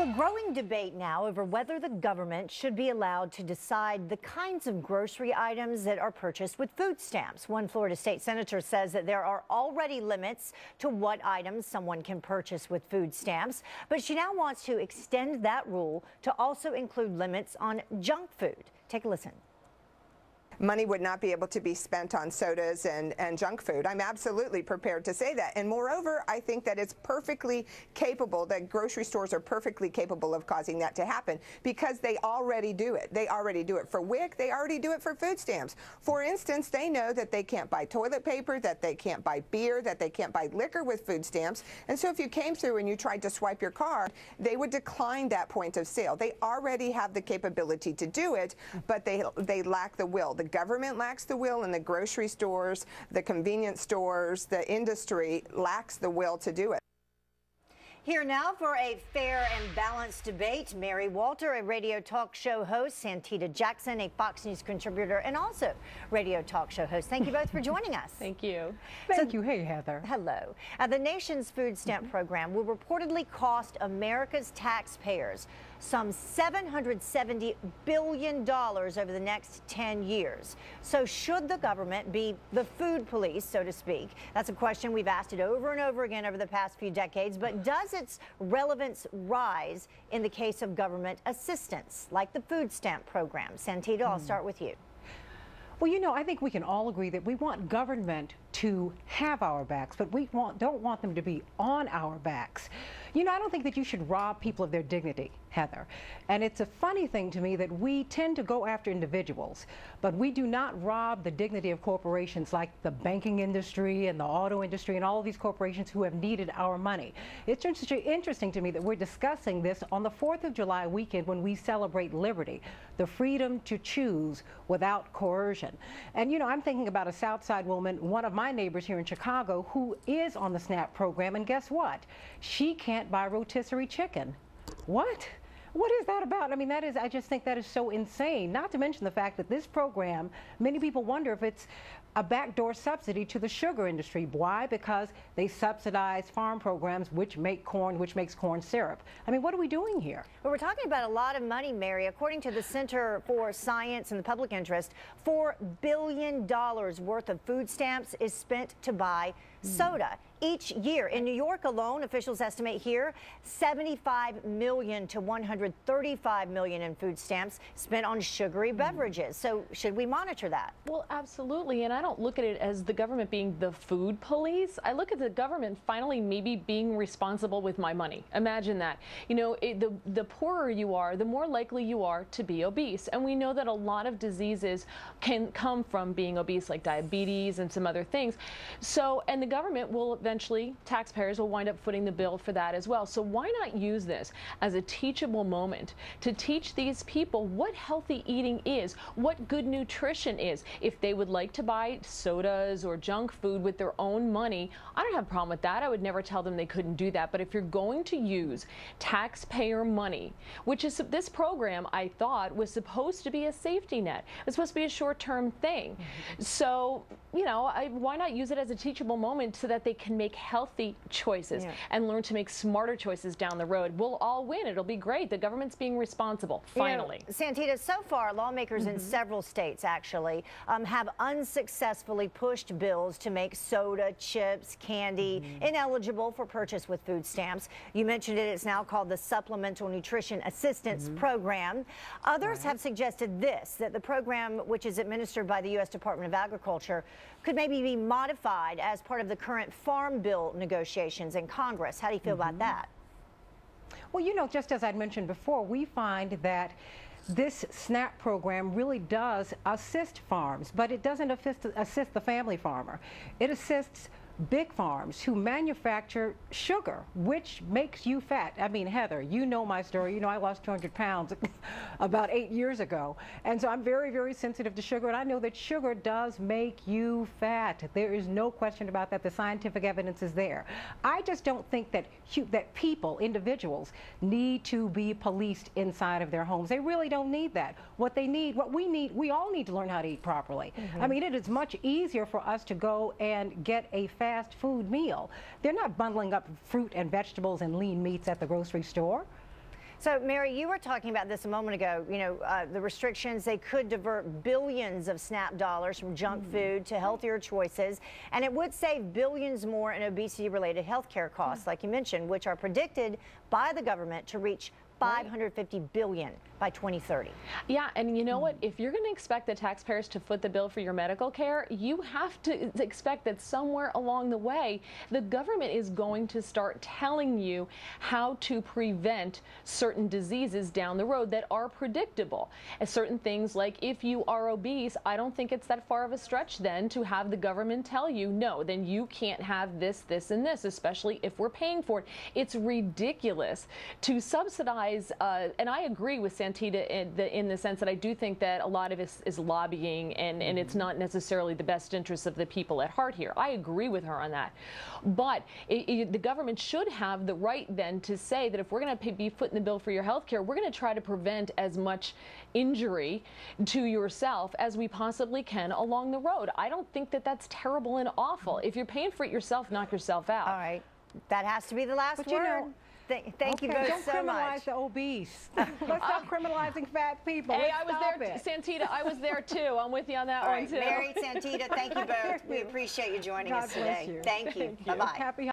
A growing debate now over whether the government should be allowed to decide the kinds of grocery items that are purchased with food stamps. One Florida state senator says that there are already limits to what items someone can purchase with food stamps, but she now wants to extend that rule to also include limits on junk food. Take a listen. Money would not be able to be spent on sodas and junk food. I'm absolutely prepared to say that. And moreover, I think that it's perfectly capable, that grocery stores are perfectly capable of causing that to happen because they already do it. They already do it for WIC. They already do it for food stamps. For instance, they know that they can't buy toilet paper, that they can't buy beer, that they can't buy liquor with food stamps. And so if you came through and you tried to swipe your card, they would decline that point of sale. They already have the capability to do it, but they lack the will. The government lacks the will, and the grocery stores, the convenience stores, the industry lacks the will to do it. Here now for a fair and balanced debate, Mary Walter, a radio talk show host, Santita Jackson, a Fox News contributor and also radio talk show host. Thank you both for joining us. Thank you. Thank you. Hey, Heather. Hello. The nation's food stamp program will reportedly cost America's taxpayers some $770 billion over the next 10 years. So should the government be the food police, so to speak? That's a question we've asked it over and over again over the past few decades, but does its relevance rise in the case of government assistance, like the food stamp program? Santita, I'll start with you. Well, you know, I think we can all agree that we want government to have our backs, but we don't want them to be on our backs. You know, I don't think that you should rob people of their dignity, Heather. And it's a funny thing to me that we tend to go after individuals, but we do not rob the dignity of corporations like the banking industry and the auto industry and all of these corporations who have needed our money. It's interesting to me that we're discussing this on the 4th of July weekend when we celebrate liberty, the freedom to choose without coercion. And, you know, I'm thinking about a Southside woman, one of my neighbors here in Chicago, who is on the SNAP program, and guess what? She can't buy rotisserie chicken. What? What is that about? I mean, I just think that is so insane. Not to mention the fact that this program, many people wonder if it's a backdoor subsidy to the sugar industry. Why? Because they subsidize farm programs which makes corn syrup. I mean, what are we doing here? Well, we're talking about a lot of money, Mary. According to the Center for Science and the Public Interest, $4 billion worth of food stamps is spent to buy soda each year. In New York alone, officials estimate here 75 million to 135 million in food stamps spent on sugary beverages. So should we monitor that? Well, absolutely. And I don't look at it as the government being the food police. I look at the government finally maybe being responsible with my money. Imagine that. You know, the poorer you are, the more likely you are to be obese. And we know that a lot of diseases can come from being obese, like diabetes and some other things. So, and the government will eventually, taxpayers will wind up footing the bill for that as well. So why not use this as a teachable moment to teach these people what healthy eating is, what good nutrition is. If they would like to buy sodas or junk food with their own money, I don't have a problem with that. I would never tell them they couldn't do that. But if you're going to use taxpayer money, which is this program, I thought, was supposed to be a safety net. It was supposed to be a short-term thing. So, you know, why not use it as a teachable moment so that they can make healthy choices and learn to make smarter choices down the road? We'll all win. It'll be great. The government's being responsible, finally. You know, Santita, so far, lawmakers in several states actually have unsuccessfully pushed bills to make soda, chips, candy ineligible for purchase with food stamps. You mentioned it. It's now called the Supplemental Nutrition Assistance Program. Others have suggested that the program, which is administered by the U.S. Department of Agriculture, could maybe be modified as part of the current Farm Bill negotiations in Congress. How do you feel about that? Well, you know, just as I'd mentioned before, we find that this SNAP program really does assist farms, but it doesn't assist the family farmer. It assists big farms who manufacture sugar, which makes you fat. I mean, Heather, you know my story. You know, I lost 200 pounds about 8 years ago. And so I'm very, very sensitive to sugar. And I know that sugar does make you fat. There is no question about that. The scientific evidence is there. I just don't think that people, individuals, need to be policed inside of their homes. They really don't need that. What we all need to learn how to eat properly. I mean, it is much easier for us to go and get a fast food meal. They're not bundling up fruit and vegetables and lean meats at the grocery store. So, Mary, you were talking about this a moment ago. You know, the restrictions, they could divert billions of SNAP dollars from junk food to healthier choices, and it would save billions more in obesity-related health care costs, like you mentioned, which are predicted by the government to reach $550 billion by 2030. Yeah, and you know what? If you're going to expect the taxpayers to foot the bill for your medical care, you have to expect that somewhere along the way, the government is going to start telling you how to prevent certain diseases down the road that are predictable. And certain things like if you are obese, I don't think it's that far of a stretch then to have the government tell you, no, then you can't have this, this, and this, especially if we're paying for it. It's ridiculous to subsidize, and I agree with Santita in the sense that I do think that a lot of it is lobbying and it's not necessarily the best interests of the people at heart here. I agree with her on that. But the government should have the right then to say that if we're going to be footing the bill for your health care, we're going to try to prevent as much injury to yourself as we possibly can along the road. I don't think that that's terrible and awful. If you're paying for it yourself, knock yourself out. All right. That has to be the last But word. you know, Thank you both don't so criminalize much. the obese. Let's stop criminalizing fat people. Hey, Let's I was stop there, it. Santita, I was there too. I'm with you on that All one right, too. Mary, Santita, thank you both. We appreciate you joining God us bless today. you. Thank you. Thank you. Bye-bye. Happy